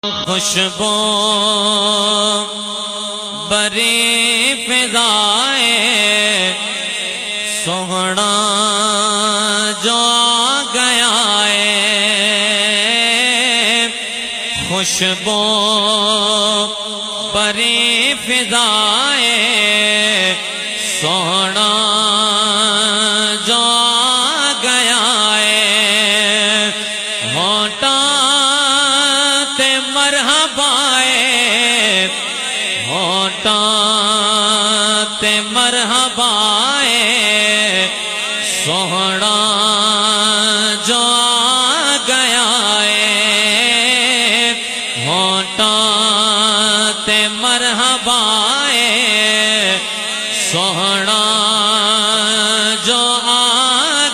خوشبو بری فضائے سوہنا جو آ گیا ہے، خوشبو بری فضائے سوہنا جو آ گیا ہے، ہونٹاں تے مرحبا ہے، ہونٹاں تے مرحبا ہے، سوہنا جو آ گیا ہے، ہونٹاں تے مرحبا ہے، سوہنا جو آ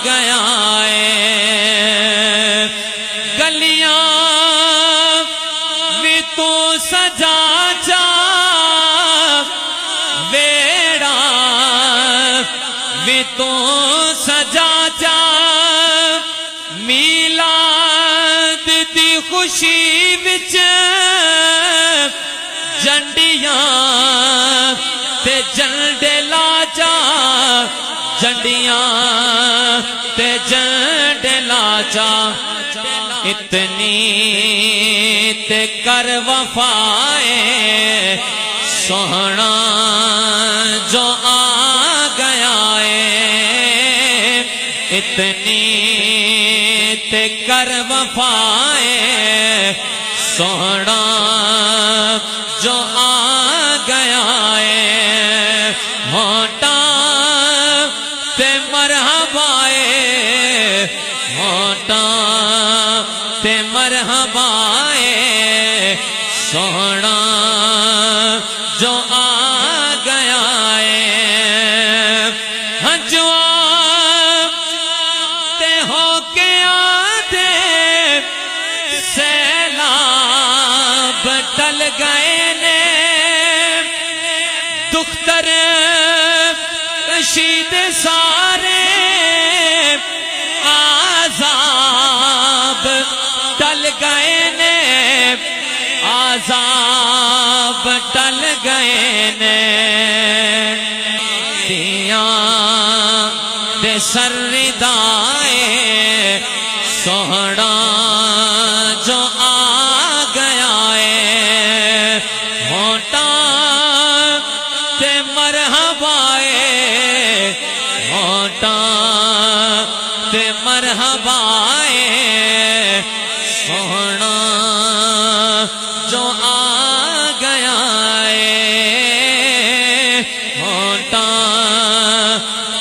گیا ہے، گلیاں بھی تو سجا جا، ویڑا بھی تو سجا جا، میلاد دی خوشی وچ جنڈیاں تے جنڈے لا جا، جنڈیاں تے جنڈے لا جا، اتنی تے کر وفائے سوہنا جو آ گیا ہے، اتنی تے کر وفائے سوہنا جو آ گیا ہے، ہونٹاں تے مرحبا ہے، ہونٹاں تے مرحبا ہے، سوہنا جو آ گیا ہے، ہنجواں تے ہو کے آدھے سیلاب ٹل گئے نے، دختر رشید سارے عذاب ٹل گئے نے، عذاب ٹل گئے نے، دیاں دے سر ردائے سوہنا جو آ گیا ہے، ہونٹاں تے مرحبا ہے، ہونٹاں تے مرحبا ہے، سوہنا جو آ گیا ہے، ہونٹاں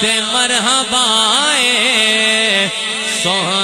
تے مرحبا ہے، سوہنا